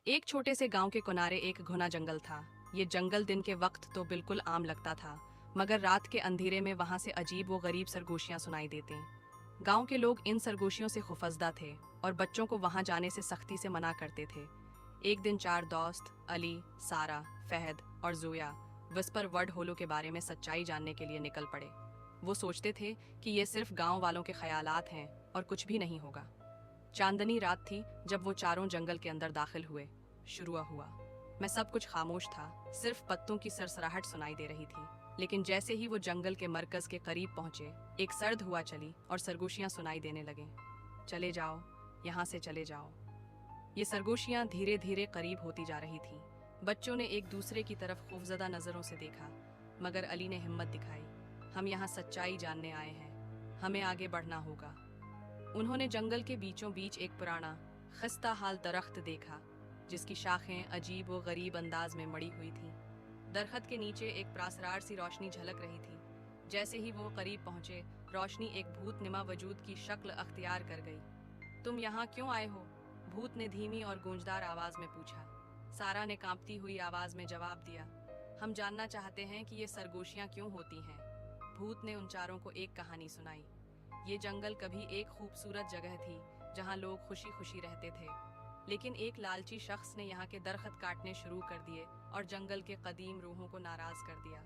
एक छोटे से गांव के किनारे एक घना जंगल था। ये जंगल दिन के वक्त तो बिल्कुल आम लगता था, मगर रात के अंधेरे में वहां से अजीब व गरीब सरगोशियां सुनाई देती। गांव के लोग इन सरगोशियों से खौफजदा थे और बच्चों को वहां जाने से सख्ती से मना करते थे। एक दिन चार दोस्त अली, सारा, फहद और जोया विस्पर वर्ड होलो के बारे में सच्चाई जानने के लिए निकल पड़े। वो सोचते थे कि ये सिर्फ गांव वालों के ख्यालात हैं और कुछ भी नहीं होगा। चांदनी रात थी जब वो चारों जंगल के अंदर दाखिल हुए। शुरू हुआ मैं सब कुछ खामोश था, सिर्फ पत्तों की सरसराहट सुनाई दे रही थी। लेकिन जैसे ही वो जंगल के मरकज के करीब पहुंचे, एक सर्द हुआ चली और सरगोशियां सुनाई देने लगे। चले जाओ, यहाँ से चले जाओ। ये सरगोशियां धीरे धीरे करीब होती जा रही थी। बच्चों ने एक दूसरे की तरफ खौफजदा नजरों से देखा, मगर अली ने हिम्मत दिखाई। हम यहाँ सच्चाई जानने आए हैं, हमें आगे बढ़ना होगा। उन्होंने जंगल के बीचों बीच एक पुराना खस्ता हाल दरख्त देखा, जिसकी शाखें अजीब व गरीब अंदाज में मड़ी हुई थीं। दरख्त के नीचे एक प्रासरार सी रोशनी झलक रही थी। जैसे ही वो करीब पहुंचे, रोशनी एक भूतनिमा वजूद की शक्ल अख्तियार कर गई। तुम यहाँ क्यों आए हो? भूत ने धीमी और गूंजदार आवाज में पूछा। सारा ने कांपती हुई आवाज में जवाब दिया, हम जानना चाहते हैं कि ये सरगोशियां क्यों होती हैं। भूत ने उन चारों को एक कहानी सुनाई। ये जंगल कभी एक खूबसूरत जगह थी जहाँ लोग खुशी खुशी रहते थे, लेकिन एक लालची शख्स ने यहाँ के दरख्त काटने शुरू कर दिए और जंगल के कदीम रूहों को नाराज कर दिया।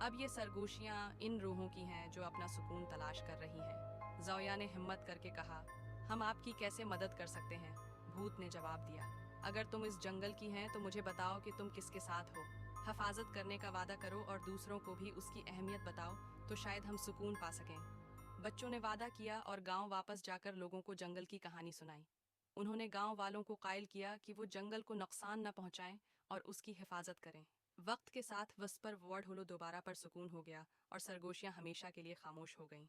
अब ये सरगोशियां इन रूहों की हैं जो अपना सुकून तलाश कर रही हैं। जोया ने हिम्मत करके कहा, हम आपकी कैसे मदद कर सकते हैं? भूत ने जवाब दिया, अगर तुम इस जंगल की हैं तो मुझे बताओ कि तुम किसके साथ हो। हिफाजत करने का वादा करो और दूसरों को भी उसकी अहमियत बताओ, तो शायद हम सुकून पा सकें। बच्चों ने वादा किया और गांव वापस जाकर लोगों को जंगल की कहानी सुनाई। उन्होंने गांव वालों को कायल किया कि वो जंगल को नुकसान न पहुंचाएं और उसकी हिफाजत करें। वक्त के साथ विस्पर वर्ड होलो दोबारा पर सुकून हो गया और सरगोशियां हमेशा के लिए खामोश हो गईं।